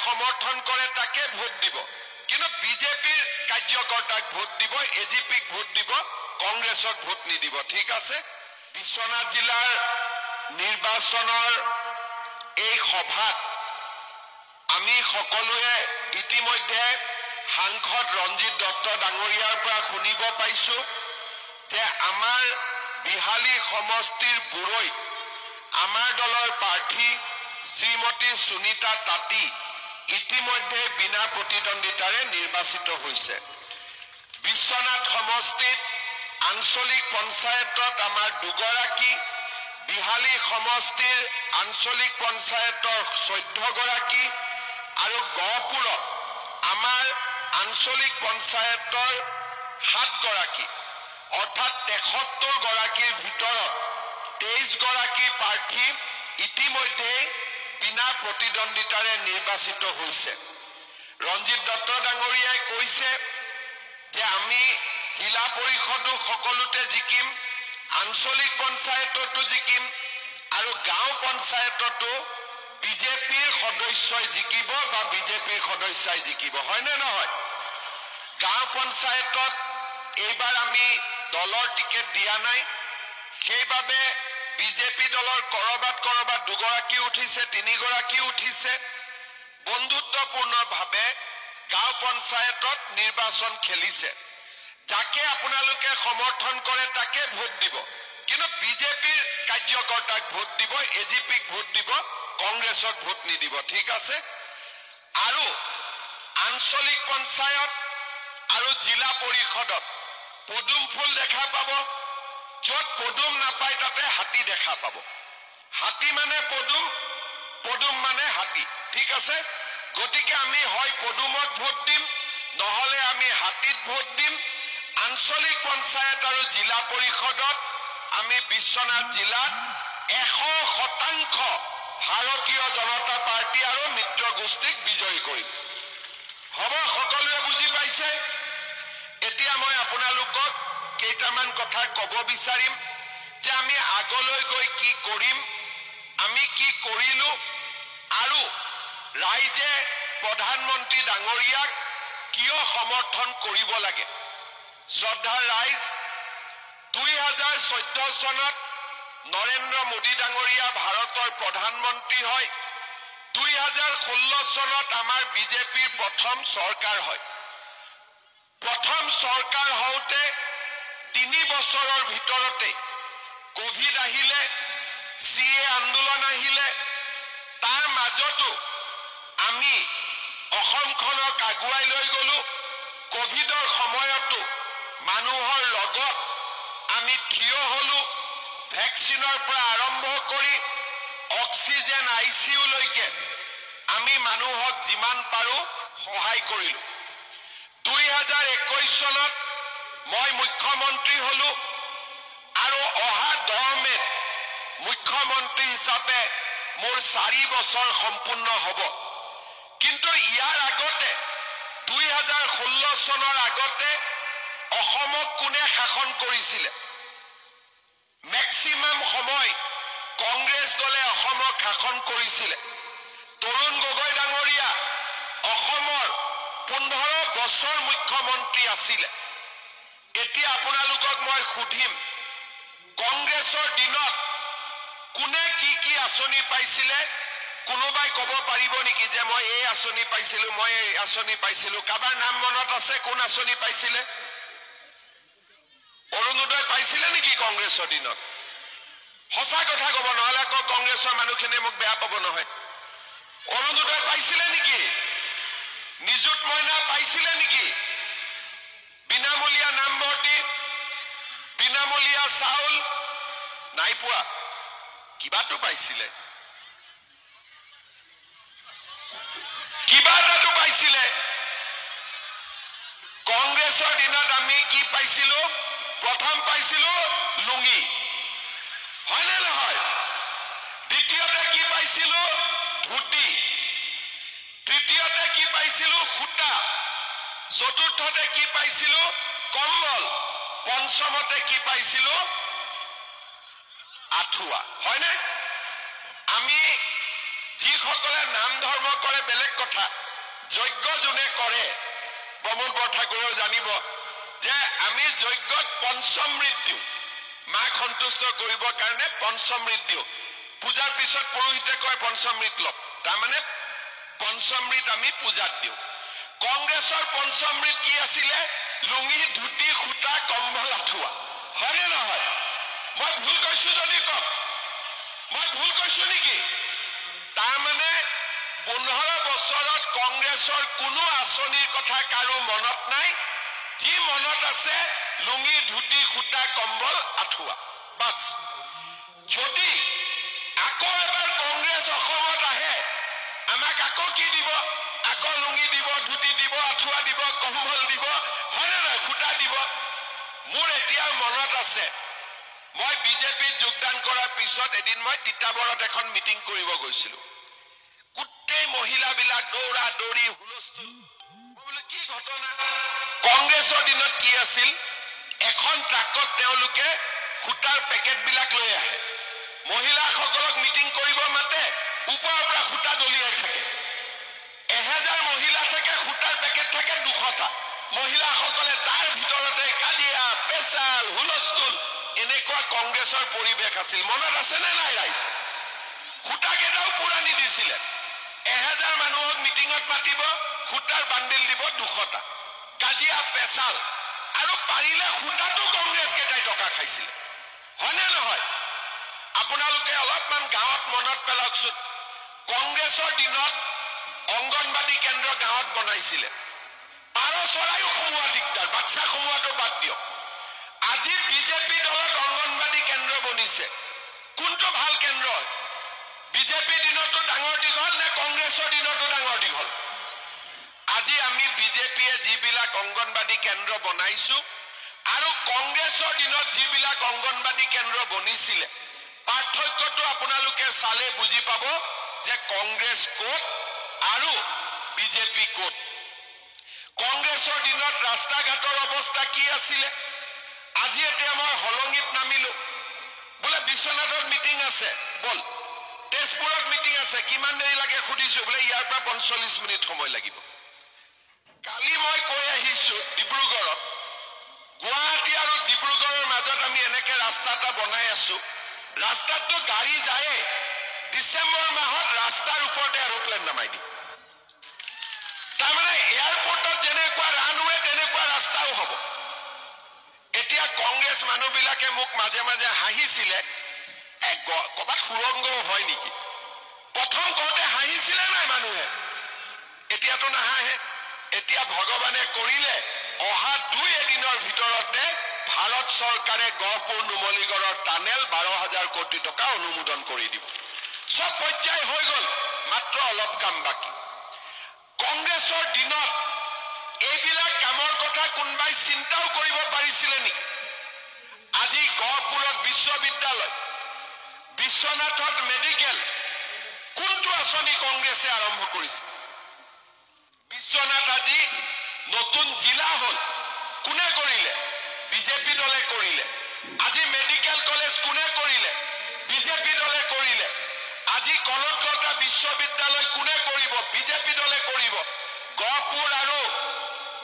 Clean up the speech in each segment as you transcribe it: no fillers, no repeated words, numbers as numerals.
সমৰ্থন কৰে তাকে ভোট দিব, কিন্তু বিজেপিৰ কাৰ্যকৰ্তাক ভোট দিব, এজিপিক ভোট দিব, কংগ্ৰেছক ভোট নিদিব। ঠিক আছে? বিশ্বনাথ জিলাৰ নিৰ্বাচনৰ এই সভাত আমি সকলোৱে ইতিমধ্যে সাংসদ ৰঞ্জিত দত্ত ডাঙৰীয়াৰ পৰা শুনিব পাইছো যে আমাৰ বিহালী সমষ্টিৰ বুৰৈত আমাৰ দলৰ প্ৰাৰ্থী শ্ৰীমতী সুনীতা তাঁতী ইতিমধ্যে বিনা প্ৰতিদ্বন্দ্বিতাৰে নিৰ্বাচিত হৈছে। বিশ্বনাথ সমষ্টিত আঞ্চলিক পঞ্চায়তত আমাৰ দুগৰাকী, বিহালী সমষ্টিৰ আঞ্চলিক পঞ্চায়তৰ 14 গৰাকী আৰু গহপুৰত আমাৰ আঞ্চলিক পঞ্চায়তৰ 7 গৰাকী, অৰ্থাৎ 73 গৰাকীৰ ভিতৰত 23 গৰাকী প্ৰাৰ্থী ইতিমধ্যে বিনা প্ৰতিদ্বন্দ্বিতাৰে নিৰ্বাচিত হৈছে। ৰঞ্জিত দত্ত ডাঙৰীয়াই কৈছে যে আমি জিলা পৰিষদো সকলোতে জিকিম, আঞ্চলিক পঞ্চায়ততো জিকিম আৰু গাঁও পঞ্চায়ততো বিজেপিৰ সদস্যই জিকিব বা বিজেপিৰ সদস্যই জিকিব। হয়নে নহয়? গাঁও পঞ্চায়তত এইবাৰ আমি দলৰ টিকেট দিয়া নাই, সেইবাবে বিজেপি দলৰ কৰবাত কৰবাত 2 গৰাকী উঠিছে, 3 গৰাকী উঠিছে। বন্ধুত্বপূৰ্ণভাৱে গাঁও পঞ্চায়তত নিৰ্বাচন খেলিছে। যাকে আপোনালোকে সমৰ্থন কৰে তাকে ভোট দিব, কিন্তু বিজেপিৰ কাৰ্যকৰ্তাক ভোট দিব, এজিপিক ভোট দিব, কংগ্ৰেছক ভোট নিদিব। ঠিক আছে? আৰু আঞ্চলিক পঞ্চায়ত আৰু জিলা পৰিষদত পদুম ফুল দেখা পাব, য'ত পদুম নাপায় তাতে হাতী দেখা পাব। হাতী মানে পদুম, পদুম মানে হাতী। ঠিক আছে? গতিকে আমি হয় পদুমত ভোট দিম, নহলে আমি হাতীত ভোট দিম। আঞ্চলিক পঞ্চায়ত আৰু জিলা পৰিষদত আমি বিশ্বনাথ জিলাত 100% ভাৰতীয় জনতা পাৰ্টি আৰু মিত্ৰ গোষ্ঠীক বিজয়ী কৰিম। হ'ব? সকলোৱে বুজি পাইছে? এতিয়া মই আপোনালোকক কেইটামান কথা ক'ব বিচাৰিম যে আমি আগলৈ গৈ কি কৰিম, আমি কি কৰিলো, আৰু ৰাইজে প্ৰধানমন্ত্ৰী ডাঙৰীয়াক কিয় সমৰ্থন কৰিব লাগে। শ্ৰদ্ধাৰ ৰাইজ, 2014 চনত নৰেন্দ্ৰ মোদী ডাঙৰীয়া ভাৰতৰ প্ৰধানমন্ত্ৰী হয়। 2016 চনত আমাৰ বিজেপিৰ প্ৰথম চৰকাৰ হয়। প্ৰথম চৰকাৰ হওঁতে 3 বছৰৰ ভিতৰতে কোভিড আহিলে, CA আন্দোলন আহিলে। তাৰ মাজতো আমি অসমখনক আগুৱাই লৈ গলো। কোভিডৰ সময়তো মানুহৰ লগত আমি থিয় হলো। ভেকচিনৰ পৰা আৰম্ভ কৰি অক্সিজেন ICU লৈকে আমি মানুহক যিমান পাৰো সহায় কৰিলো। 2021 চনত মই মুখ্যমন্ত্ৰী হলো আৰু অহা 10 মেত মুখ্যমন্ত্ৰী হিচাপে মোৰ 4 বছৰ সম্পূৰ্ণ হ'ব। কিন্তু ইয়াৰ আগতে 2016 চনৰ আগতে অসমক কোনে শাসন কৰিছিলে? মেক্সিমাম সময় কংগ্ৰেছ দলে অসমক শাসন কৰিছিলে। তৰুণ গগৈ ডাঙৰীয়া অসমৰ 15 বছৰ মুখ্যমন্ত্ৰী আছিলে। এতিয়া আপোনালোকক মই সুধিম, কংগ্ৰেছৰ দিনত কোনে কি কি আঁচনি পাইছিলে? কোনোবাই ক'ব পাৰিব নেকি যে মই এই আঁচনি পাইছিলো, মই এই আঁচনি পাইছিলো? কাবাৰ নাম মনত আছে কোন আঁচনি পাইছিলে? অৰুণোদয় পাইছিলে নেকি কংগ্ৰেছৰ দিনত? সঁচা কথা ক'ব, নহলে আকৌ কংগ্ৰেছৰ মানুহখিনিয়ে মোক বেয়া পাব নহয়। অৰুণোদয় পাইছিলে নেকি? নিযুত মইনা পাইছিলে নেকি? বিনামূলীয়া নামভৰ্তি, বিনামূলীয়া চাউল নাই পোৱা? কিবাটো পাইছিলে, কিবা এটাটো পাইছিলে। কংগ্ৰেছৰ দিনত আমি কি পাইছিলো? প্ৰথম পাইছিলো লুঙি, হয়নে নহয়? দ্বিতীয়তে কি পাইছিলো? ধুতি। তৃতীয়তে কি পাইছিলো? সূতা। চতুৰ্থতে কি পাইছিলো? কম্বল। পঞ্চমতে কি পাইছিলো? আঁঠুৱা। হয়নে? আমি যিসকলে নাম ধৰ্ম কৰে বেলেগ কথা, যজ্ঞ যোনে কৰে প্ৰমোদ বৰঠাকুৰেও জানিব যে আমি যজ্ঞত পঞ্চমৃত দিওঁ মাক সন্তুষ্ট কৰিবৰ কাৰণে পঞ্চমৃত দিওঁ পূজাৰ পিছত পুৰোহিতে কয় পঞ্চমৃত লওক তাৰমানে পঞ্চমৃত আমি পূজাত দিওঁ কংগ্ৰেছৰ পঞ্চমৃত কি আছিলে লুঙি ধুতি খুটা কম্বল আঠুৱা হয়নে নহয় মই ভুল কৈছো যদি কওক মই ভুল কৈছো নেকি তাৰমানে 15 বছৰত কংগ্ৰেছৰ কোনো আঁচনিৰ কথা কাৰো মনত নাই যি মনত আছে লুঙি ধুতি খুটা কম্বল আঠুৱা বাস যদি আকৌ এবাৰ কংগ্ৰেছ অসমত আহে আমাক আকৌ কি দিব আকৌ লুঙি দিব ধুতি দিব আঠুৱা দিব কম্বল দিব হয়নে নহয় খুটা দিব মোৰ এতিয়া মনত আছে মই বিজেপিত যোগদান কৰাৰ পিছত এদিন মই তিতাবৰত এখন মিটিং কৰিব গৈছিলো গোটেই মহিলাবিলাক দৌৰা দৌৰি হুলস্থুল বোলে কি ঘটনা কংগ্ৰেছৰ দিনত কি আছিল এখন ট্ৰাকত তেওঁলোকে খুটাৰ পেকেটবিলাক লৈ আহে মহিলাসকলক মিটিং কৰিব মাতে ওপৰৰ পৰা খুটা দলিয়াই থাকে 1000 মহিলা থাকে খুটাৰ পেকেট থাকে 200টা মহিলাসকলে তাৰ ভিতৰতে কাজিয়া পেচাল হুলস্থুল এনেকুৱা কংগ্ৰেছৰ পৰিৱেশ আছিল মনত আছে নে নাই ৰাইজ খুটা কেইটাও পুৰানি দিছিলে 1000 মানুহক মিটিঙত মাতিব খুটাৰ বান্ডিল দিব 200টা কাজিয়া পেচাল আৰু পাৰিলে খুটাটো কংগ্ৰেছ কেইটাই টকা খাইছিল হয়নে নহয় আপোনালোকে অলপমান গাঁৱত মনত পেলাওকচোন কংগ্ৰেছৰ দিনত অংগনবাদী কেন্দ্ৰ গাঁৱত বনাইছিলে পাৰ চৰাইও সোমোৱা দিগদাৰ বাচ্চা সোমোৱাটো বাদ দিয়ক আজি বিজেপি দলত অংগনবাদী কেন্দ্ৰ বনিছে কোনটো ভাল কেন্দ্ৰ বিজেপি দিনতো ডাঙৰ দীঘল নে কংগ্ৰেছৰ দিনতো ডাঙৰ দীঘল আজি আমি বিজেপিয়ে যিবিলাক অংগনবাদী কেন্দ্ৰ বনাইছো আৰু কংগ্ৰেছৰ দিনত যিবিলাক অংগনবাদী কেন্দ্ৰ বনিছিলে পাৰ্থক্যটো আপোনালোকে চালে বুজি পাব যে কংগ্ৰেছ কোট আৰু বিজেপি কোট কংগ্ৰেছৰ দিনত ৰাস্তা ঘাটৰ অৱস্থা কি আছিলে আজি এতিয়া মই হলঙিত নামিলো বোলে বিশ্বনাথত মিটিং আছে বল তেজপুৰত মিটিং আছে কিমান দেৰি লাগে সুধিছো বোলে ইয়াৰ পৰা 45 মিনিট সময় লাগিব কালি মই কৈ আহিছো ডিব্ৰুগড়ত গুৱাহাটী আৰু ডিব্ৰুগড়ৰ মাজত আমি এনেকে ৰাস্তা এটা বনাই আছো ৰাস্তাটো গাড়ী যায় ডিসেম্বৰ মাহত ৰাস্তাৰ ওপৰতে এৰোপ্লেন নামাই দি তাৰমানে এয়াৰপোৰ্টত যেনেকুৱা ৰানৱে তেনেকুৱা ৰাস্তাও হ'ব এতিয়া কংগ্ৰেছ মানুহবিলাকে মোক মাজে মাজে হাঁহিছিলে কবাত সুৰংগও হয় নেকি প্ৰথম কওঁতে হাঁহিছিলে নাই মানুহে এতিয়াতো নাহাঁহে এতিয়া ভগৱানে কৰিলে অহা 2 এদিনৰ ভিতৰতে ভাৰত চৰকাৰে গহপুৰ নুমলীগড়ৰ টানেল 12,000 কোটি টকা অনুমোদন কৰি দিব সব পৰ্যায় হৈ গল মাত্ৰ অলপ কাম বাকি কংগ্ৰেছৰ দিনত এইবিলাক কামৰ কথা কোনবাই চিন্তাও কৰিব পাৰিছিলে নেকি আজি গহপুৰত বিশ্ববিদ্যালয় বিশ্বনাথত মেডিকেল কোনটো আঁচনি কংগ্ৰেছে আৰম্ভ কৰিছে বিশ্বনাথ আজি নতুন জিলা হল কোনে কৰিলে বিজেপি দলে কৰিলে আজি মেডিকেল কলেজ কোনে কৰিলে বিজেপি দলে কৰিলে আজি কলকাতা বিশ্ববিদ্যালয় কোনে কৰিব বিজেপি দলে কৰিব গহপুৰ আৰু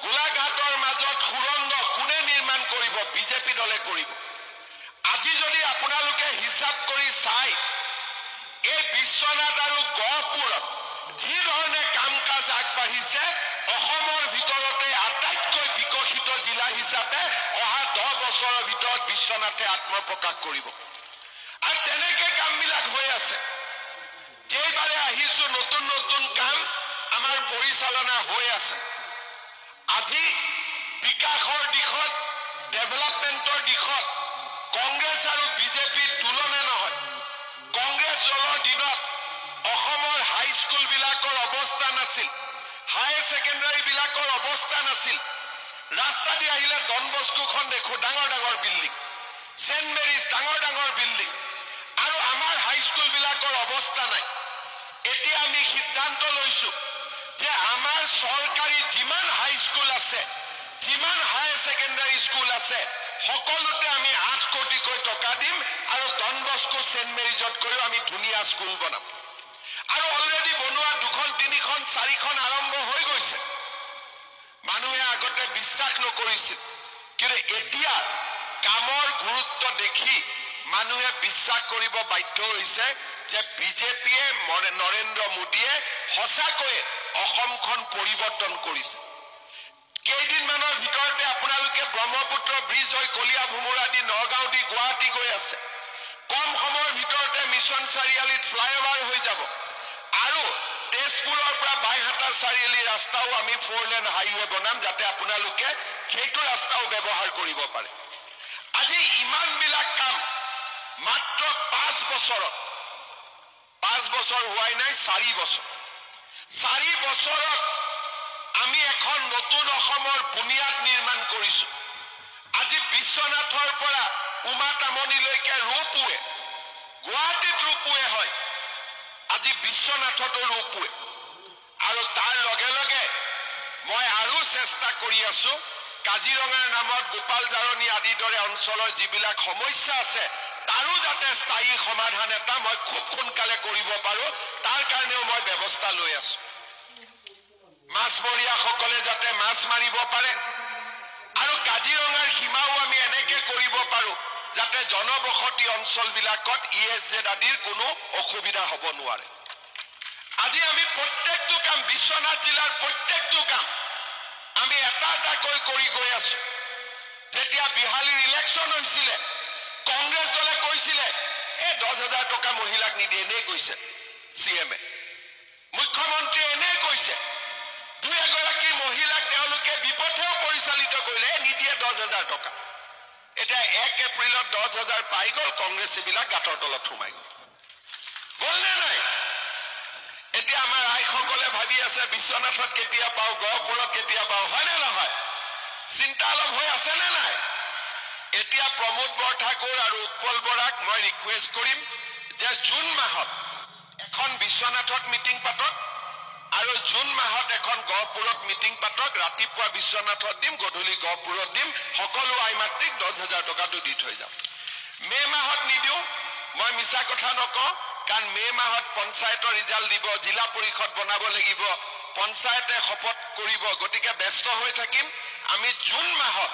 গোলাঘাটৰ মাজত সুৰংগ কোনে নিৰ্মাণ কৰিব বিজেপি দলে কৰিব আজি যদি আপোনালোকে হিসাব কৰি চাই এই বিশ্বনাথ আৰু গহপুৰত যি ধৰণে কাম কাজ আগবাঢ়িছে অসমৰ ভিতৰতে আটাইতকৈ বিকশিত জিলা হিচাপে অহা 10 বছৰৰ ভিতৰত বিশ্বনাথে আত্মপ্ৰকাশ কৰিব আৰু তেনেকে কামবিলাক হৈ আছে যেইবাৰে আহিছো নতুন নতুন কাম আমাৰ পৰিচালনা হৈ আছে আজি বিকাশৰ দিশত ডেভেলপমেন্টৰ দিশত কংগ্ৰেছ আৰু বিজেপি তুলনা নহয় কংগ্ৰেছ দলৰ দিনত অসমৰ হাইস্কুল বিলাকৰ অৱস্থা নাছিল হায়াৰ সেকেন্ডাৰী বিলাকৰ অৱস্থা নাছিল ৰাস্তা দি আহিলে ডন বস্কোখন দেখো ডাঙৰ ডাঙৰ বিল্ডিং সেন্ট মেৰিজ ডাঙৰ ডাঙৰ বিল্ডিং আৰু আমাৰ হাইস্কুল বিলাকৰ অৱস্থা নাই এতিয়া আমি সিদ্ধান্ত লৈছো যে আমাৰ চৰকাৰী যিমান হাইস্কুল আছে যিমান হায়াৰ সেকেন্ডাৰী স্কুল আছে সকলোতে আমি 8 কোটিকৈ টকা দিম আৰু ডন বস্কো সেন্ট মেৰিজত কৈও আমি ধুনীয়া স্কুল বনাম আৰু অলৰেডি বনোৱা 2খন 3খন 4খন আৰম্ভ হৈ গৈছে বিশ্বাস নকৰিছিল কিন্তু এতিয়া কামৰ গুৰুত্ব দেখি মানুহে বিশ্বাস কৰিব বাধ্য হৈছে যে বিজেপিয়ে নৰেন্দ্ৰ মোদীয়ে সঁচাকৈয়ে অসমখন পৰিৱৰ্তন কৰিছে কেইদিনমানৰ ভিতৰতে আপোনালোকে ব্ৰহ্মপুত্ৰ ব্ৰিজ হৈ কলিয়া ভুমুৰা দি নগাঁও দি গুৱাহাটী গৈ আছে কম সময়ৰ ভিতৰতে মিছন চাৰিআলিত ফ্লাইঅভাৰ হৈ যাব আৰু তেজপুৰৰ পৰা বাইহাটা চাৰিআলি ৰাস্তাও আমি 4 লেন হাইৱে বনাম যাতে আপোনালোকে সেইটো ৰাস্তাও ব্যৱহাৰ কৰিব পাৰে আজি ইমানবিলাক কাম মাত্ৰ 5 বছৰত 5 বছৰ হোৱাই নাই 4 বছৰ 4 বছৰত আমি এখন নতুন অসমৰ বুনিয়াদ নিৰ্মাণ কৰিছো আজি বিশ্বনাথৰ পৰা উমাতামনিলৈকে ৰূপৱে গুৱাহাটীত ৰূপৱে হয় আজি বিশ্বনাথতো ৰূপৱে আৰু তাৰ লগে লগে মই আৰু চেষ্টা কৰি আছো কাজিৰঙাৰ নামত গোপাল জাৰণী আদি দৰে অঞ্চলৰ যিবিলাক সমস্যা আছে তাৰো যাতে স্থায়ী সমাধান এটা মই খুব সোনকালে কৰিব পাৰো তাৰ কাৰণেও মই ব্যৱস্থা লৈ আছো মাছমৰীয়াসকলে যাতে মাছ মাৰিব পাৰে আৰু কাজিৰঙাৰ সীমাও আমি এনেকে কৰিব পাৰো যাতে জনবসতি অঞ্চলবিলাকত ইএছজেড আদিৰ কোনো অসুবিধা হ'ব নোৱাৰে আজি আমি প্ৰত্যেকটো কাম বিশ্বনাথ জিলাৰ প্ৰত্যেকটো কাম আমি এটা এটাকৈ কৰি গৈ আছো যেতিয়া বিহালীৰ ইলেকশ্যন হৈছিলে কংগ্ৰেছ দলে কৈছিলে 10,000 টকা মহিলাক নিদিয়ে এনেই কৈছে সিএমএ মুখ্যমন্ত্ৰী এনেই কৈছে দুই এগৰাকী মহিলাক তেওঁলোকে বিপথেও পৰিচালিত কৰিলে নিদিয়ে 10,000 টকা এতিয়া 1 এপ্ৰিলত 10,000 পাই গ'ল কংগ্ৰেছ এইবিলাক গাঁতৰ তলত সোমাই গ'ল নে নাই এতিয়া আমাৰ ৰাইজসকলে ভাবি আছে বিশ্বনাথত কেতিয়া পাওঁ গহপুৰত কেতিয়া পাওঁ হয়নে নহয় চিন্তা অলপ হৈ আছে নে নাই এতিয়া প্ৰমোদ বৰঠাকুৰ আৰু উৎপল বৰাক মই ৰিকুৱেষ্ট কৰিম যে জুন মাহত এখন বিশ্বনাথত মিটিং পাতক আৰু জুন মাহত এখন গহপুৰত মিটিং পাতক ৰাতিপুৱা বিশ্বনাথত দিম গধূলি গহপুৰত দিম সকলো আইমাতৃক 10,000 টকাটো দি থৈ যাম মে মাহত নিদিও মই মিছা কথা নকওঁ কাৰণ মে মাহত পঞ্চায়তৰ ৰিজাল্ট দিব জিলা পৰিষদ বনাব লাগিব পঞ্চায়তে শপত কৰিব গতিকে ব্যস্ত হৈ থাকিম আমি জুন মাহত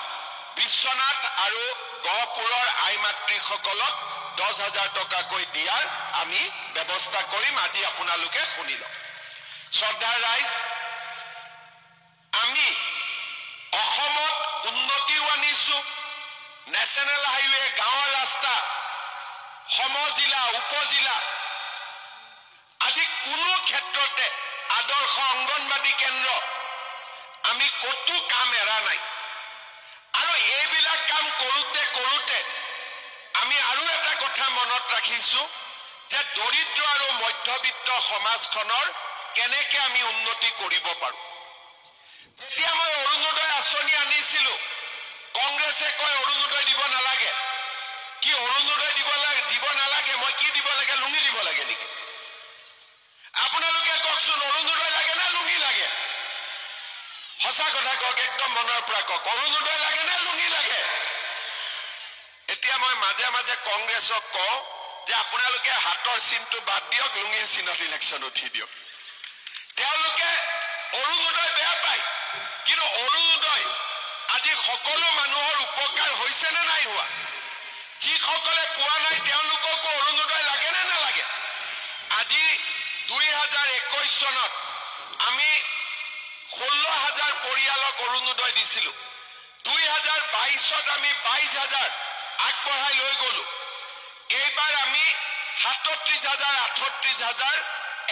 বিশ্বনাথ আৰু গহপুৰৰ আইমাতৃসকলক 10,000 টকাকৈ দিয়াৰ আমি ব্যৱস্থা কৰিম আজি আপোনালোকে শুনি লওক শ্ৰদ্ধাৰ ৰাইজ আমি অসমত উন্নতিও আনিছো নেশ্যনেল হাইৱে গাঁৱৰ ৰাস্তা সমজিলা উপজিলা আজি কোনো ক্ষেত্ৰতে আদৰ্শ অংগনবাদী কেন্দ্ৰ আমি কতো কাম এৰা নাই আৰু এইবিলাক কাম কৰোতে কৰোতে আমি আৰু এটা কথা মনত ৰাখিছো যে দৰিদ্ৰ আৰু মধ্যবিত্ত সমাজখনৰ কেনেকে আমি উন্নতি কৰিব পাৰো যেতিয়া মই অৰুণোদয় আঁচনি আনিছিলো কংগ্ৰেছে কয় অৰুণোদয় দিব নালাগে কি অৰুণোদয় দিব নালাগে মই কি দিব লাগে লুঙি দিব লাগে নেকি আপোনালোকে কওকচোন অৰুণোদয় লাগে না লুঙি লাগে সঁচা কথা কওক একদম মনৰ পৰা কওক অৰুণোদয় লাগে না লুঙি লাগে এতিয়া মই মাজে মাজে কংগ্ৰেছক কওঁ যে আপোনালোকে হাতৰ চিনটো বাদ দিয়ক লুঙিৰ চিনত ইলেকশ্যন উঠি দিয়ক তেওঁলোকে অৰুণোদয় বেয়া পায় কিন্তু অৰুণোদয় আজি সকলো মানুহৰ উপকাৰ হৈছে নে নাই হোৱা যিসকলে পোৱা নাই তেওঁলোককো অৰুণোদয় লাগে নে নালাগে আজি 2021 চনত আমি 16,000 পৰিয়ালক অৰুণোদয় দিছিলো 2022ত আমি 22,000 আগবঢ়াই লৈ গলো এইবাৰ আমি 37,000 38,000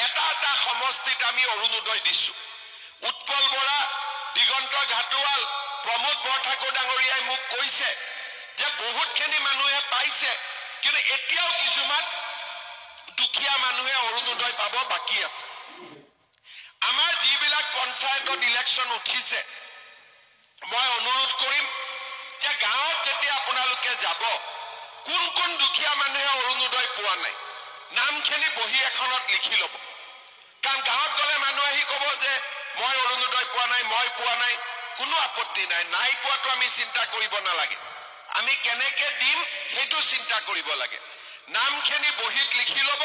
এটা এটা সমষ্টিত আমি অৰুণোদয় দিছো উৎপল বৰা দিগন্ত ঘাটোৱাল প্ৰমোদ বৰঠাকুৰ ডাঙৰীয়াই মোক কৈছে যে বহুতখিনি মানুহে পাইছে কিন্তু এতিয়াও কিছুমান দুখীয়া মানুহে অৰুণোদয় পাব বাকি আছে আমাৰ যিবিলাক পঞ্চায়তত ইলেকশ্যন উঠিছে মই অনুৰোধ কৰিম যে গাঁৱত যেতিয়া আপোনালোকে যাব কোন কোন দুখীয়া মানুহে অৰুণোদয় পোৱা নাই নামখিনি বহি এখনত লিখি ল'ব কাৰণ গাঁৱত গ'লে মানুহ আহি ক'ব যে মই অৰুণোদয় পোৱা নাই কোনো আপত্তি নাই পোৱাটো আমি চিন্তা কৰিব নালাগে আমি কেনেকে দিম সেইটো চিন্তা কৰিব লাগে নামখিনি বহিত লিখি ল'ব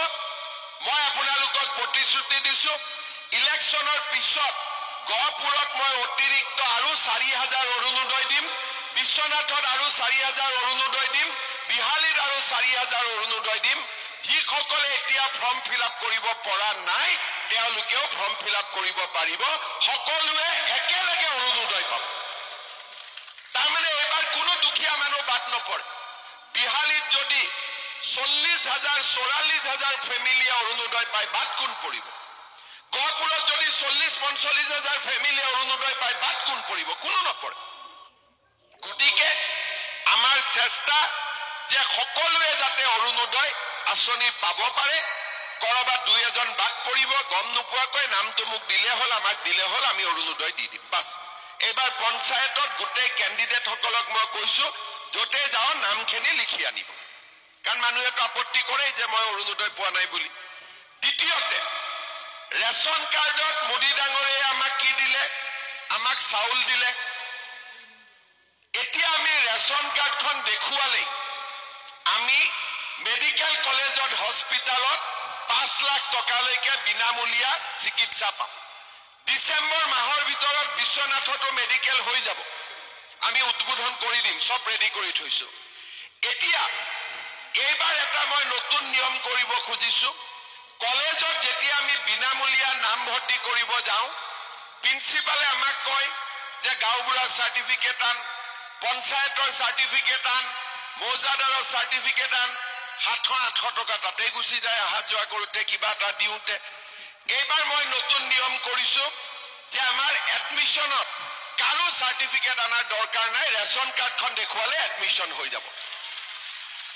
মই আপোনালোকক প্ৰতিশ্ৰুতি দিছো ইলেকশ্যনৰ পিছত গহপুৰত মই অতিৰিক্ত আৰু 4,000 অৰুণোদয় দিম, বিশ্বনাথত আৰু 4,000 অৰুণোদয় দিম, বিহালীত আৰু 4,000 অৰুণোদয় দিম। যিসকলে এতিয়া ফৰ্ম ফিল আপ কৰিব পৰা নাই তেওঁলোকেও ফৰ্ম ফিল আপ কৰিব পাৰিব, সকলোৱে একেলগে অৰুণোদয় পাব। তাৰমানে এইবাৰ কোনো দুখীয়া মানুহ বাদ নপৰে। বিহালীত যদি 40,000 44,000 ফেমিলিয়ে অৰুণোদয় পায় বাদ কোন পৰিব? গহপুৰত যদি 40-45,000 ফেমিলিয়ে অৰুণোদয় পায় বাদ কোন পৰিব? কোনো নপৰে। গতিকে আমাৰ চেষ্টা যে সকলোৱে যাতে অৰুণোদয় আঁচনি পাব পাৰে। কৰবাত 2-এজন বাদ পৰিব, গম নোপোৱাকৈ নামটো মোক দিলে হ'ল, আমাক দিলে হ'ল, আমি অৰুণোদয় দি দিম বাছ। এইবাৰ পঞ্চায়তত গোটেই কেণ্ডিডেটসকলক মই কৈছো য'তে যাওঁ নামখিনি লিখি আনিব, কাৰণ মানুহেতো আপত্তি কৰে যে মই অৰুণোদয় পোৱা নাই বুলি। দ্বিতীয়তে ৰেচন কাৰ্ডত মোদী ডাঙৰীয়াই আমাক কি দিলে? আমাক চাউল দিলে। এতিয়া আমি ৰেচন কাৰ্ডখন দেখুৱালেই আমি মেডিকেল কলেজত হস্পিটালত 5 লাখ টকালৈকে বিনামূলীয়া চিকিৎসা পাম। ডিচেম্বৰ মাহৰ ভিতৰত বিশ্বনাথতো মেডিকেল হৈ যাব, আমি উদ্বোধন কৰি দিম, সব ৰেডি কৰি থৈছো। এতিয়া এইবাৰ এটা মই নতুন নিয়ম কৰিব খুজিছো। কলেজত যেতিয়া আমি বিনামূলীয়া নামভৰ্তি কৰিব যাওঁ, প্ৰিন্সিপালে আমাক কয় যে গাঁওবুঢ়াৰ চাৰ্টিফিকেট আন, পঞ্চায়তৰ চাৰ্টিফিকেট আন, মৌজাদাৰৰ চাৰ্টিফিকেট আন। 700-800 টকা তাতেই গুচি যায় অহা যোৱা কৰোঁতে, কিবা এটা দিওঁতে। এইবাৰ মই নতুন নিয়ম কৰিছো যে আমাৰ এডমিশ্যনত কাৰো চাৰ্টিফিকেট আনাৰ দৰকাৰ নাই, ৰেচন কাৰ্ডখন দেখুৱালে এডমিশ্যন হৈ যাব।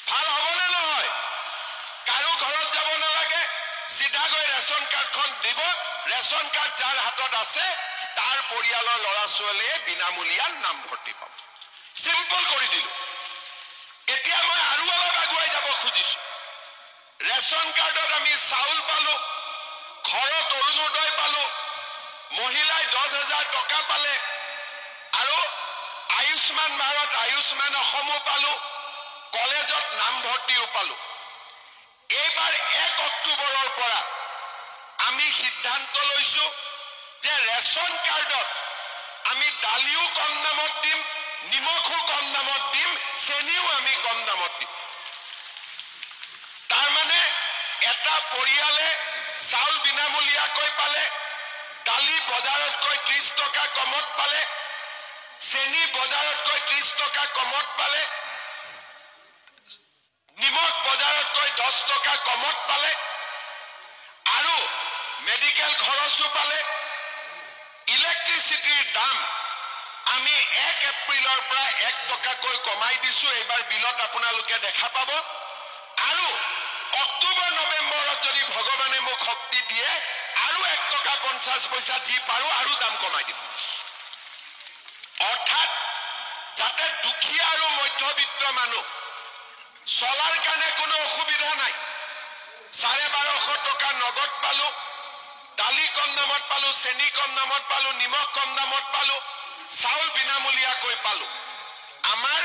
ভাল হ'বনে নহয়? কাৰো ঘৰত যাব নালাগে, চিধাকৈ ৰেচন কাৰ্ডখন দিব। ৰেচন কাৰ্ড যাৰ হাতত আছে তাৰ পৰিয়ালৰ ল'ৰা ছোৱালীয়ে বিনামূলীয়া নামভৰ্তি পাব। চিম্পল কৰি দিলো। এতিয়া মই আৰু অলপ আগুৱাই যাব খুজিছো। ৰেচন কাৰ্ডত আমি চাউল পালো, ঘৰত অৰুণোদয় পালো, মহিলাই 10,000 টকা পালে, আৰু আয়ুষ্মান ভাৰত, আয়ুষ্মান অসমো পালো, কলেজত নামভৰ্তিও পালো। এইবাৰ 1 অক্টোবৰৰ পৰা আমি সিদ্ধান্ত লৈছো যে ৰেচন কাৰ্ডত আমি দালিও কম দামত দিম, নিমখো কম দামত দিম, চেনিও আমি কম দামত দিম। তাৰমানে এটা পৰিয়ালে চাউল বিনামূলীয়াকৈ পালে, দালি বজাৰতকৈ 30 টকা কমত পালে, চেনি বজাৰতকৈ 30 টকা কমত পালে, নিমখ বজাৰতকৈ 10 টকা কমত পালে, আৰু মেডিকেল খৰচো পালে। ইলেক্ট্ৰিচিটিৰ দাম আমি 1 এপ্ৰিলৰ পৰা 1 টকাকৈ কমাই দিছো। এইবাৰ বিলত আপোনালোকে দেখা পাব। আৰু অক্টোবৰ নৱেম্বৰত যদি ভগৱানে মোক শক্তি দিয়ে আৰু 1 টকা 50 পইচা দি পাৰো আৰু দাম কমাই দিম। অৰ্থাৎ যাতে দুখীয়া আৰু মধ্যবিত্ত মানুহ চলাৰ কাৰণে কোনো অসুবিধা নাই। 1250 টকা নগদ পালো, দালি কম দামত পালো, চেনি কম দামত পালো, নিমখ কম দামত পালো, চাউল বিনামূলীয়াকৈ পালো। আমাৰ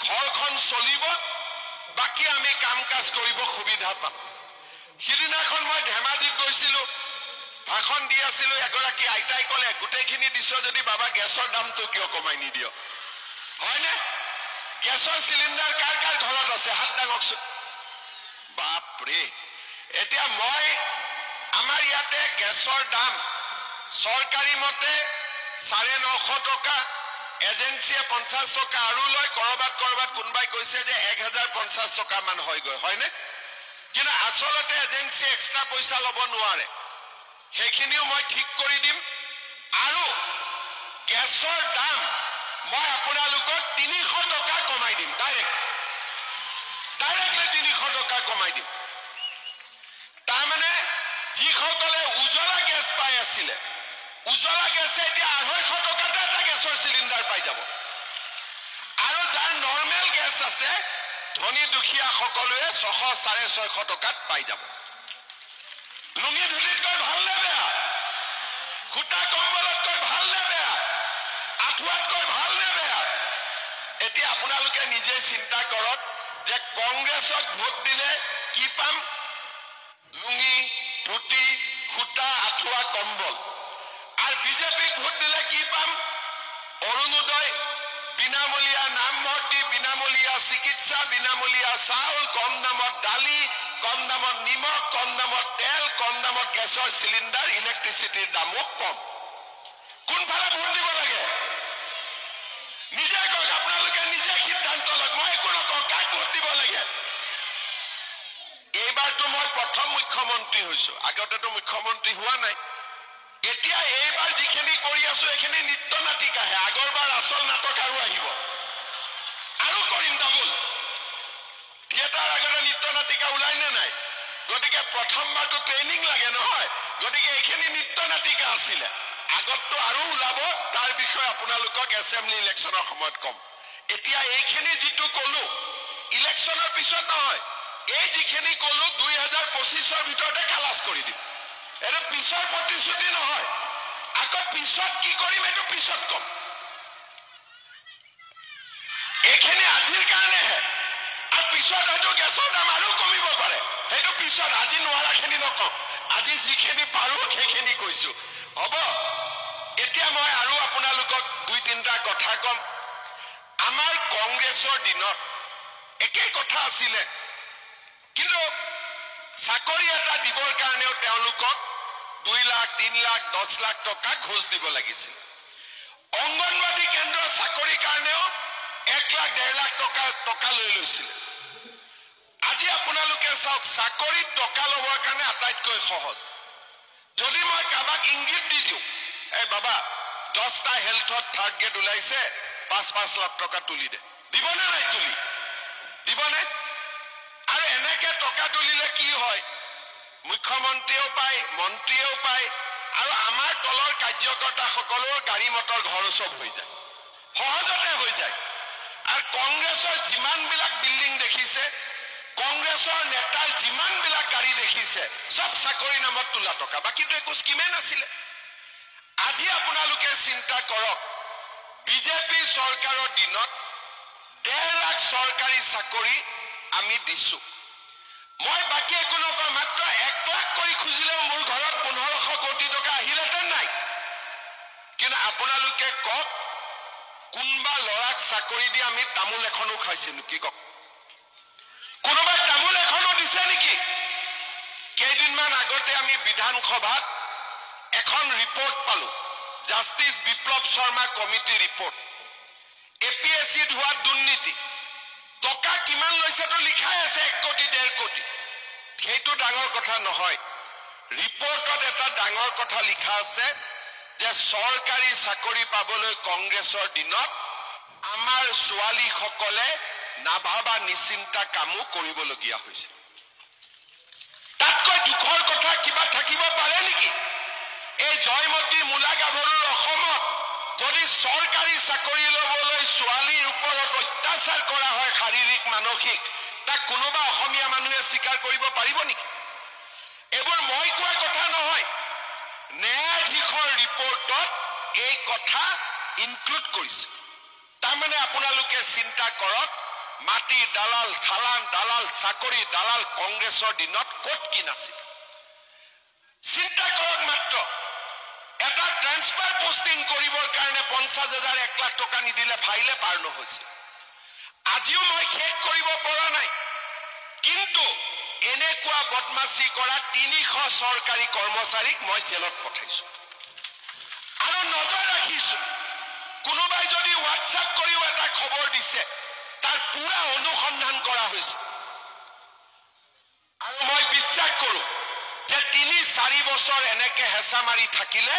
ঘৰখন চলিব, বাকী আমি কাম কাজ কৰিব সুবিধা পাম। সিদিনাখন মই ধেমাজিত গৈছিলো, ভাষণ দি আছিলো। এগৰাকী আইতাই ক'লে, গোটেইখিনি দিছ যদি বাবা গেছৰ দামটো কিয় কমাই নিদিয়? হয়নে? গেছৰ চিলিণ্ডাৰ কাৰ কাৰ ঘৰত আছে? হাত দাঙকচোন। বাপৰে। এতিয়া মই আমাৰ ইয়াতে গেছৰ দাম চৰকাৰী মতে 950 টকা, এজেন্সিয়ে 50 টকা আৰু লয়। কৰবাত কোনোবাই কৈছে যে 1050 টকা মান হয়গৈ, হয়নে? কিন্তু আচলতে এজেন্সিয়ে এক্সট্ৰা পইচা ল'ব নোৱাৰে, সেইখিনিও মই ঠিক কৰি দিম। আৰু গেছৰ দাম মই আপোনালোকক 300 টকা কমাই দিম, ডাইৰেক্টলি 300 টকা কমাই দিম। তাৰমানে যিসকলে উজ্বলা গেছ পাই আছিলে, উজ্বলা গেছে এতিয়া 250 টকাতে এটা গেছৰ চিলিণ্ডাৰ পাই যাব। আৰু যাৰ নৰ্মেল গেছ আছে, ধনী দুখীয়া সকলোৱে 600-650 টকাত পাই যাব। লুঙি ধুলিতকৈ ভাল নে বেয়া? খুটা কম্বলতকৈ ভাল নে বেয়া? আঁঠুৱাতকৈ ভাল নে বেয়া? এতিয়া আপোনালোকে নিজে চিন্তা কৰক যে কংগ্ৰেছক ভোট দিলে কি পাম? লুঙি, ধুতি, খুটা, আঁঠুৱা, কম্বল। আৰু বিজেপিক অৰুণোদয়, বিনামূলীয়া নামভৰ্তি, বিনামূলীয়া চিকিৎসা, বিনামূলীয়া চাউল, কম দামত দালি, কম দামত নিমখ, কম দামত তেল, কম দামত গেছৰ চিলিণ্ডাৰ, ইলেক্ট্ৰিচিটিৰ দামো কম। কোনফালে ভোট দিব লাগে নিজে কওক, আপোনালোকে নিজে সিদ্ধান্ত লওক, মই একো নকওঁ, কাক ভোট দিব লাগে। এইবাৰতো মই প্ৰথম মুখ্যমন্ত্ৰী হৈছো, আগতেতো মুখ্যমন্ত্ৰী হোৱা নাই। এতিয়া এইবাৰ যিখিনি কৰি আছো এইখিনি নিত্য নাটিকাহে, আগৰবাৰ আচল নাটক আৰু আহিব, আৰু কৰিম ডাবুল। থিয়েটাৰ আগতে নিত্য নাটিকা ওলাই নে নাই? গতিকে প্ৰথমবাৰতো ট্ৰেইনিং লাগে নহয়, গতিকে এইখিনি নিত্য নাটিকা আছিলে, আগততো আৰু ওলাব, তাৰ বিষয়ে আপোনালোকক এছেম্বলি ইলেকশ্যনৰ সময়ত কম। এতিয়া এইখিনি যিটো কলো ইলেকশ্যনৰ পিছত নহয়, এই যিখিনি কলো 2025ৰ ভিতৰতে খালাস কৰি দিম। এইটো পিছৰ প্ৰতিশ্ৰুতি নহয়, আকৌ পিছত কি কৰিম এইটো পিছত কম। এইখিনি আজিৰ কাৰণেহে, আৰু পিছত হয়তো গেছৰ দাম আৰু কমিব পাৰে, সেইটো পিছত, আজি নোৱাৰাখিনি নকওঁ, আজি যিখিনি পাৰো সেইখিনি কৈছো, হ'ব। এতিয়া মই আৰু আপোনালোকক 2-3টা কথা কম। আমাৰ কংগ্ৰেছৰ দিনত একেই কথা আছিলে, কিন্তু চাকৰি এটা দিবৰ কাৰণেও তেওঁলোকক 2 লাখ, 3 লাখ, 10 লাখ টকা ঘোষ দিব লাগিছিল। অংগনবাদী কেন্দ্ৰৰ চাকৰিৰ কাৰণেও 1 লাখ, 1.5 লাখ টকা লৈ লৈছিলে। আজি আপোনালোকে চাওক, চাকৰিত টকা ল'বৰ কাৰণে আটাইতকৈ সহজ। যদি মই কাৰোবাক ইংগিত দি দিওঁ, এই বাবা 10টা হেল্থত থাৰ্ড গ্ৰেড ওলাইছে, 5-5 লাখ টকা তুলি দে, দিবনে নাই? তুলি দিবনে? আৰু এনেকে টকা তুলিলে কি হয়, মুখ্যমন্ত্ৰীয়েও পায়, মন্ত্ৰীয়েও পায়, আৰু আমাৰ তলৰ কাৰ্যকৰ্তাসকলৰ গাড়ী মটৰ ঘৰ চব হৈ যায়, সহজতে হৈ যায়। আৰু কংগ্ৰেছৰ যিমানবিলাক বিল্ডিং দেখিছে, কংগ্ৰেছৰ নেতাৰ যিমানবিলাক গাড়ী দেখিছে, সব চাকৰি নামত তোলা টকা, বাকীটো একো স্কিমে নাছিলে। আজি আপোনালোকে চিন্তা কৰক, বিজেপি চৰকাৰৰ দিনত 1.5 লাখ চৰকাৰী চাকৰি আমি দিছো। মই বাকী একো নকওঁ, মাত্ৰ 1 লাখ কৰি খুজিলেও মোৰ ঘৰত 1500 কোটি টকা আহিলেহেঁতেন নাই। কিন্তু আপোনালোকে কওক, কোনবা ল'ৰাক চাকৰি দি আমি তামোল এখনো খাইছিলো কি কওক? কোনোবাই তামোল এখনো দিছে নেকি? কেইদিনমান আগতে আমি বিধানসভাত এখন ৰিপৰ্ট পালো, জাষ্টিছ বিপ্লৱ শৰ্মা কমিটি ৰিপৰ্ট। APSCত হোৱা দুৰ্নীতি, টকা কিমান লৈছেতো লিখাই আছে, 1 কোটি 1.5 কোটি। সেইটো ডাঙৰ কথা নহয়, ৰিপৰ্টত এটা ডাঙৰ কথা লিখা আছে যে চৰকাৰী চাকৰি পাবলৈ কংগ্ৰেছৰ দিনত আমাৰ ছোৱালীসকলে নাভাবা নিচিন্তা কামো কৰিবলগীয়া হৈছে। তাতকৈ দুখৰ কথা কিবা থাকিব পাৰে নেকি? এই জয়মতী মূলা গাভৰুৰ অসমত যদি চৰকাৰী চাকৰি ল'বলৈ ছোৱালীৰ ওপৰত অত্যাচাৰ কৰা হয়, শাৰীৰিক মানসিক, তাক কোনোবা অসমীয়া মানুহে স্বীকাৰ কৰিব পাৰিব নেকি? এইবোৰ মই কোৱা কথা নহয়, ন্যায়াধীশৰ ৰিপৰ্টত এই কথা ইনক্লুড কৰিছে। তাৰমানে আপোনালোকে চিন্তা কৰক, মাটি দালাল, থালান দালাল, চাকৰি দালাল কংগ্ৰেছৰ দিনত ক'ত কি নাছিল। চিন্তা কৰক, মাত্ৰ এটা ট্ৰান্সফাৰ পোষ্টিং কৰিবৰ কাৰণে 50,000 1 লাখ টকা নিদিলে ফাইলে পাৰ নহৈছিল। আজিও মই শেষ কৰিব পৰা নাই, কিন্তু এনেকুৱা বদমাছি কৰা 300 চৰকাৰী কৰ্মচাৰীক মই জেলত পঠাইছো আৰু নজৰ ৰাখিছো। কোনোবাই যদি হোৱাটছআপ কৰিও এটা খবৰ দিছে, তাৰ পুৰা অনুসন্ধান কৰা হৈছে। আৰু মই বিশ্বাস কৰো যে 3-4 বছৰ এনেকে হেঁচা মাৰি থাকিলে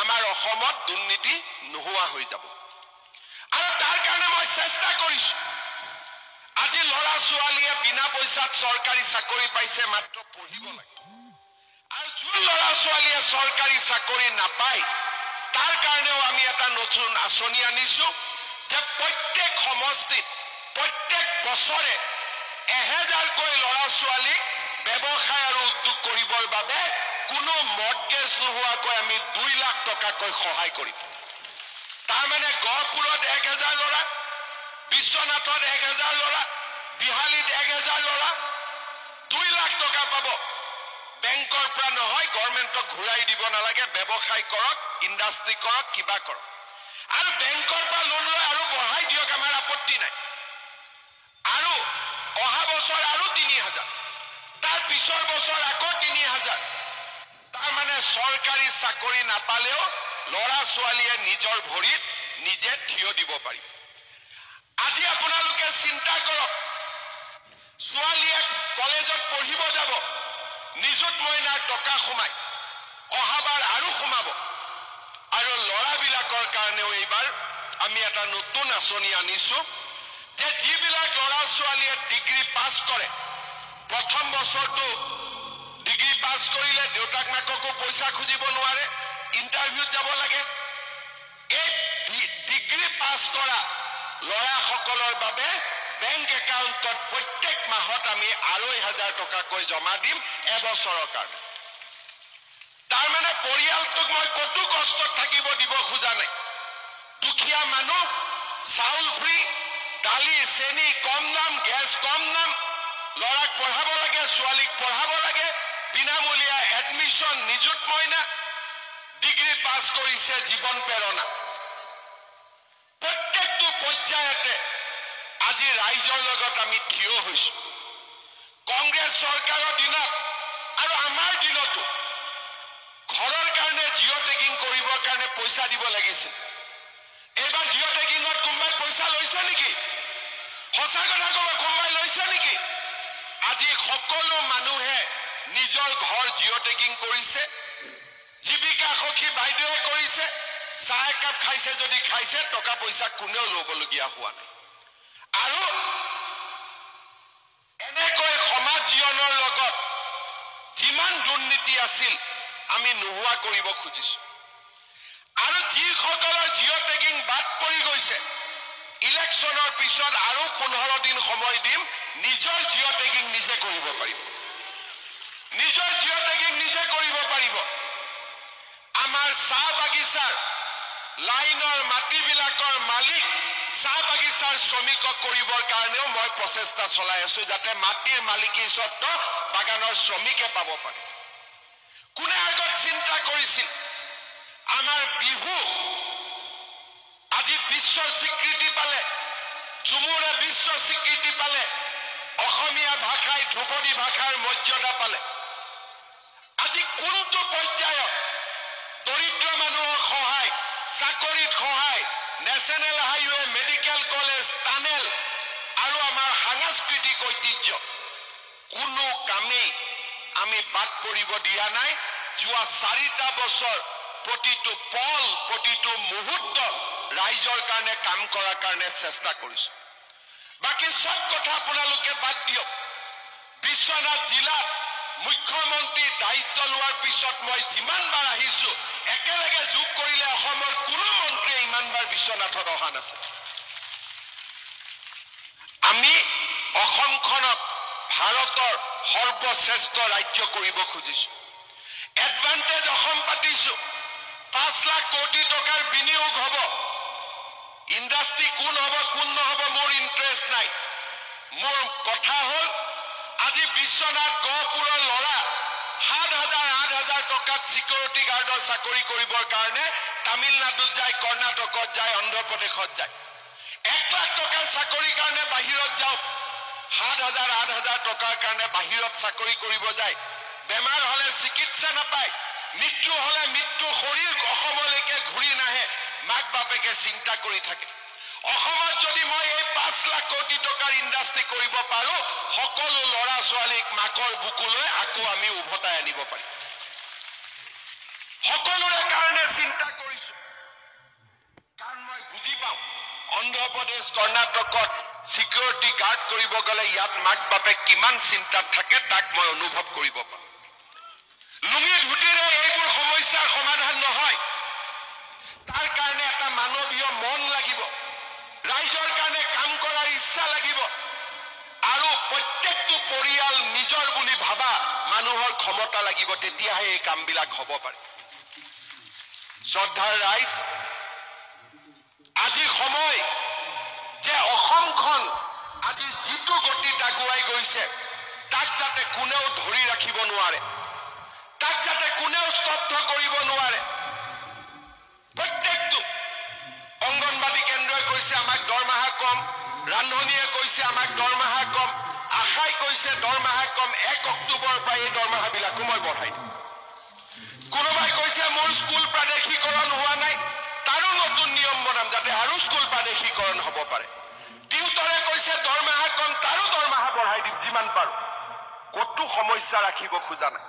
আমাৰ অসমত দুৰ্নীতি নোহোৱা হৈ যাব। আৰু তাৰ কাৰণে মই চেষ্টা কৰিছো। আজি ল'ৰা ছোৱালীয়ে বিনা পইচাত চৰকাৰী চাকৰি পাইছে, মাত্ৰ পঢ়িব লাগে। আৰু যোন ল'ৰা ছোৱালীয়ে চৰকাৰী চাকৰি নাপায়, তাৰ কাৰণেও আমি এটা নতুন আঁচনি আনিছো যে প্ৰত্যেক সমষ্টিত প্ৰত্যেক বছৰে 1000কৈ ল'ৰা ছোৱালীক ব্যৱসায় আৰু উদ্যোগ কৰিবৰ বাবে কোনো মৰ্টগেজ নোহোৱাকৈ আমি 2 লাখ টকাকৈ সহায় কৰিম। তাৰমানে গহপুৰত 1000 ল'ৰা, বিশ্বনাথত 1000 ল'ৰা, বিহালীত 1000 ল'ৰা 2 লাখ টকা পাব। বেংকৰ পৰা নহয়, গভৰ্ণমেণ্টক ঘূৰাই দিব নালাগে, ব্যৱসায় কৰক, ইণ্ডাষ্ট্ৰী কৰক, কিবা কৰক। আৰু বেংকৰ পৰা লোন লৈ আৰু বঢ়াই দিয়ক, আমাৰ আপত্তি নাই। আৰু অহা বছৰ আৰু ৩,০০০, তাৰ পিছৰ বছৰ আকৌ ৩,০০০। তাৰমানে চৰকাৰী চাকৰি নাপালেও ল'ৰা ছোৱালীয়ে নিজৰ ভৰিত নিজে থিয় দিব পাৰিব। আজি আপোনালোকে চিন্তা কৰক, ছোৱালীয়ে কলেজত পঢ়িব যাব, নিযুত মইনাৰ টকা সোমায়, অহাবাৰ আৰু সোমাব। আৰু ল'ৰাবিলাকৰ কাৰণেও এইবাৰ আমি এটা নতুন আঁচনি আনিছো, যে যিবিলাক ল'ৰা ছোৱালীয়ে ডিগ্ৰী পাছ কৰে, প্ৰথম বছৰটো ডিগ্ৰী পাছ কৰিলে দেউতাক মাককো পইচা খুজিব নোৱাৰে, ইণ্টাৰভিউত যাব লাগে। এই ডিগ্ৰী পাছ কৰা ল'ৰাসকলৰ বাবে বেংক একাউণ্টত প্ৰত্যেক মাহত আমি ২,৫০০ টকাকৈ জমা দিম এবছৰৰ কাৰণে। তাৰমানে পৰিয়ালটোক মই কতো কষ্টত থাকিব দিব খোজা নাই। দুখীয়া মানুহ, চাউল ফ্ৰী, দালি চেনি কম দাম, গেছ কম দাম, ল'ৰাক পঢ়াব লাগে, ছোৱালীক পঢ়াব লাগে, বিনামূলীয়া এডমিশ্যন, নিযুত মইনা, ডিগ্ৰী পাছ কৰিছে জীৱন প্ৰেৰণা। প্ৰত্যেকটো পৰ্যায়তে আজি ৰাইজৰ লগত আমি থিয় হৈছো। কংগ্ৰেছ চৰকাৰৰ দিনত আৰু আমাৰ দিনতো ঘৰৰ কাৰণে জিঅ' টেগিং কৰিবৰ কাৰণে পইচা দিব লাগিছিল। এইবাৰ জিঅ' টেগিঙত কোনোবাই পইচা লৈছে নেকি? সঁচা কথা ক'ব, কোনোবাই লৈছে নেকি? আজি সকলো মানুহে নিজৰ ঘৰ জিঅ' টেগিং কৰিছে, জীৱিকা সখী বাইদেৱে কৰিছে, চাহ একাপ খাইছে যদি খাইছে, টকা পইচা কোনেও ল'বলগীয়া হোৱা নাই। আৰু এনেকৈ সমাজ জীৱনৰ লগত যিমান দুৰ্নীতি আছিল আমি নোহোৱা কৰিব খুজিছো। আৰু যিসকলৰ জিঅ' টেগিং বাদ পৰি গৈছে, ইলেকশ্যনৰ পিছত আৰু 15 দিন সময় দিম, নিজৰ জিঅ' টেগিং নিজে কৰিব পাৰিব। নিজৰ জিঅ' টেগিং নিজে কৰিব পাৰিব। আমাৰ চাহ বাগিচাৰ লাইনৰ মাটিবিলাকৰ মালিক, চাহ বাগিচাৰ শ্ৰমিকক কৰিবৰ কাৰণেও মই প্ৰচেষ্টা চলাই আছো, যাতে মাটিৰ মালিকী স্বত্ব বাগানৰ শ্ৰমিকে পাব পাৰে। কোনে আগত চিন্তা কৰিছিল আমাৰ বিহু আজি বিশ্ব স্বীকৃতি পালে, ঝুমুৰে বিশ্ব স্বীকৃতি পালে, অসমীয়া ভাষাই ধ্ৰুপদী ভাষাৰ মৰ্যাদা পালে। আজি কোনটো পৰ্যায়ত দৰিদ্ৰ মানুহৰ সহায়, চাকৰিত সহায়, national highway, medical college, tunnel আৰু আমাৰ সাংস্কৃতিক ঐতিহ্য কোনো কামেই আমি বাদ পৰিব দিয়া নাই। যোৱা 4টা বছৰ প্ৰতিটো পল, প্ৰতিটো মুহূৰ্ত ৰাইজৰ কাৰণে কাম কৰাৰ কাৰণে চেষ্টা কৰিছো। বাকী সব কথা আপোনালোকে বাদ দিয়ক। বিশ্বনাথ জিলাত মুখ্যমন্ত্ৰী দায়িত্ব লোৱাৰ পিছত মই যিমানবাৰ আহিছো, একেলগে যোগ কৰিলে অসমৰ কোনো মন্ত্ৰীয়ে ইমানবাৰ বিশ্বনাথত অহা নাছিল। আমি অসমখনক ভাৰতৰ সৰ্বশ্ৰেষ্ঠ ৰাজ্য কৰিব খুজিছো। এডভান্টেজ অসম পাতিছো, 5 লাখ কোটি টকাৰ বিনিয়োগ হ'ব। ইণ্ডাষ্ট্ৰী কোন হ'ব কোন নহ'ব মোৰ ইণ্টাৰেষ্ট নাই। মোৰ কথা হ'ল আজি বিশ্বনাথ গহপুৰৰ ল'ৰা 7,000-8,000 টকাত সিকিউৰিটি গাৰ্ডৰ চাকৰি কৰিবৰ কাৰণে তামিলনাডুত যায়, কৰ্ণাটকত যায়, অন্ধ্ৰপ্ৰদেশত যায়। 1 লাখ টকাৰ চাকৰিৰ কাৰণে বাহিৰত যাওক, 7,000-8,000 টকাৰ কাৰণে বাহিৰত চাকৰি কৰিব যায়। বেমাৰ হলে চিকিৎসা নাপায়, মৃত্যু হলে মৃত্যু, শৰীৰ অসমলৈকে ঘূৰি নাহে, মাক বাপেকে চিন্তা কৰি থাকে। অসমত যদি মই এই 5 লাখ কোটি টকাৰ ইণ্ডাষ্ট্ৰী কৰিব পাৰো, সকলো ল'ৰা ছোৱালীক মাকৰ বুকুলৈ আকৌ আমি উভতাই আনিব পাৰিম। সকলোৰে কাৰণে চিন্তা কৰিছো, কাৰণ মই বুজি পাওঁ অন্ধ্ৰপ্ৰদেশ, কৰ্ণাটকত সিকিউৰিটি গাৰ্ড কৰিব গলে ইয়াত মাক বাপেক কিমান চিন্তাত থাকে, তাক মই অনুভৱ কৰিব পাৰো। লুঙি ধুতিৰে এইবোৰ সমস্যাৰ সমাধান নহয়। তাৰ কাৰণে এটা মানৱীয় মন লাগিব, ৰাইজৰ কাৰণে কাম কৰাৰ ইচ্ছা লাগিব, আৰু প্ৰত্যেকটো পৰিয়াল নিজৰ বুলি ভাবা মানুহৰ ক্ষমতা লাগিব, তেতিয়াহে এই কামবিলাক হ'ব পাৰে। শ্ৰদ্ধাৰ ৰাইজ, আজি সময় যে অসমখন আজি যিটো গতিত আগুৱাই গৈছে, তাক যাতে কোনেও ধৰি ৰাখিব নোৱাৰে, তাক যাতে কোনেও স্তব্ধ কৰিব নোৱাৰে। প্ৰত্যেকটো ৰান্ধনীয়ে কৈছে আমাক দৰমহা কম, আশাই কৈছে দৰমহা কম, 1 অক্টোবৰৰ পৰা এই দৰমহাবিলাকো মই বঢ়াই দিম। কোনোবাই কৈছে মোৰ স্কুল প্ৰাদেশিকৰণ হোৱা নাই, তাৰো নতুন নিয়ম বনাম যাতে আৰু স্কুল প্ৰাদেশিকৰণ হ'ব পাৰে। টিউটৰে কৈছে দৰমহা কম, তাৰো দৰমহা বঢ়াই দিম যিমান পাৰো। কতো সমস্যা ৰাখিব খোজা নাই,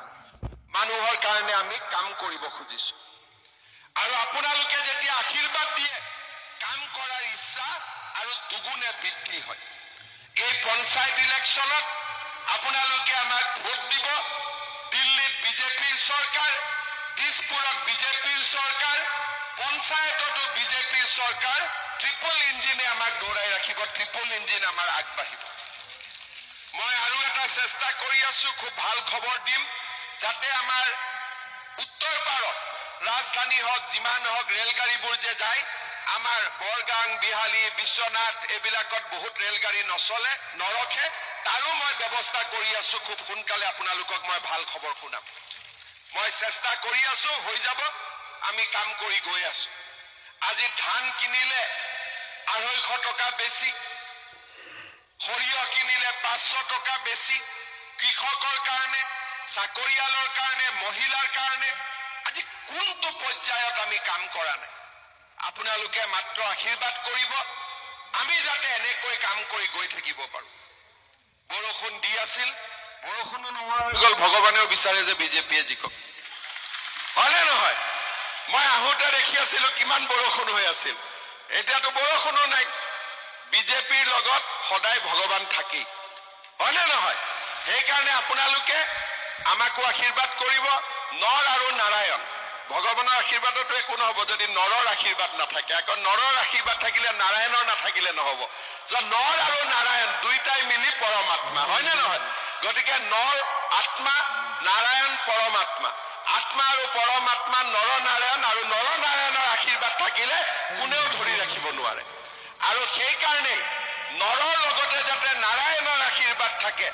মানুহৰ কাৰণে আমি কাম কৰিব খুজিছো। আৰু আপোনালোকে যেতিয়া আশীৰ্বাদ দিয়ে, কাম কৰাৰ ইচ্ছা আৰু দুগুণে বৃদ্ধি হয়। এই পঞ্চায়ত ইলেকশ্যনত আপোনালোকে আমাক ভোট দিব। দিল্লীত বিজেপিৰ চৰকাৰ, দিছপুৰত বিজেপিৰ চৰকাৰ, পঞ্চায়ততো বিজেপিৰ চৰকাৰ, ট্ৰিপল ইঞ্জিনে আমাক দৌৰাই ৰাখিব, ট্ৰিপল ইঞ্জিন আমাৰ আগবাঢ়িব। মই আৰু এটা চেষ্টা কৰি আছো, খুব ভাল খবৰ দিম, যাতে আমাৰ উত্তৰ পাৰত ৰাজধানী হওক, যিমান হওক, ৰেলগাড়ীবোৰ যে যায়, আমাৰ বৰগাং, বিহালী, বিশ্বনাথ এইবিলাকত বহুত ৰেলগাড়ী নৰখে, তাৰো মই ব্যৱস্থা কৰি আছো। খুব সোনকালে আপোনালোকক মই ভাল খবৰ শুনাম। মই চেষ্টা কৰি আছো, হৈ যাব, আমি কাম কৰি গৈ আছো। আজি ধান কিনিলে 250 টকা বেছি, সৰিয়হ কিনিলে 500 টকা বেছি, কৃষকৰ কাৰণে, চাকৰিয়ালৰ কাৰণে, মহিলাৰ কাৰণে আজি কোনটো পৰ্যায়ত আমি কাম কৰা নাই। আপোনালোকে মাত্ৰ আশীৰ্বাদ কৰিব, আমি যাতে এনেকৈ কাম কৰি গৈ থাকিব পাৰো। বৰষুণ দি আছিল, বৰষুণো নোহোৱা হৈ গ'ল, ভগৱানেও বিচাৰে যে বিজেপিয়ে জিকক, হয়নে নহয়? মই আহোঁতে দেখি আছিলো কিমান বৰষুণ হৈ আছিল, এতিয়াতো বৰষুণো নাই। বিজেপিৰ লগত সদায় ভগৱান থাকেই, হয়নে নহয়? সেইকাৰণে আপোনালোকে আমাকো আশীৰ্বাদ কৰিব। নৰ আৰু নাৰায়ণ, ভগৱানৰ আশীৰ্বাদতো একো নহব যদি নৰৰ আশীৰ্বাদ নাথাকে। আকৌ নৰৰ আশীৰ্বাদ থাকিলে নাৰায়ণৰ নাথাকিলে নহব। নৰ আৰু নাৰায়ণ দুইটাই মিলি পৰমাত্মা, হয়নে নহয়? গতিকে নৰ আত্মা, নাৰায়ণ পৰমাত্মা, আত্মা আৰু পৰমাত্মা নৰনাৰায়ণ, আৰু নৰনাৰায়ণৰ আশীৰ্বাদ থাকিলে কোনেও ধৰি ৰাখিব নোৱাৰে। আৰু সেইকাৰণে নৰৰ লগতে যাতে নাৰায়ণৰ আশীৰ্বাদ থাকে,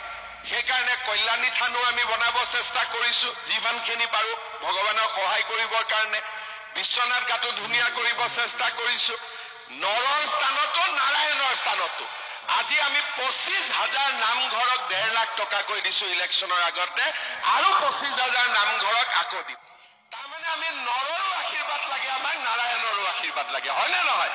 সেইকাৰণে কল্যাণী থানো আমি বনাব চেষ্টা কৰিছো, যিমানখিনি পাৰো ভগৱানক সহায় কৰিবৰ কাৰণে। বিশ্বনাথ ঘাটো ধুনীয়া কৰিব চেষ্টা কৰিছো, নৰৰ স্থানতো নাৰায়ণৰ স্থানতো। আজি আমি 25,000 নামঘৰক 1.5 লাখ টকাকৈ দিছো ইলেকশ্যনৰ আগতে, আৰু 25,000 নামঘৰক আকৌ দিম। তাৰমানে আমি নৰৰো আশীৰ্বাদ লাগে, আমাক নাৰায়ণৰো আশীৰ্বাদ লাগে, হয়নে নহয়?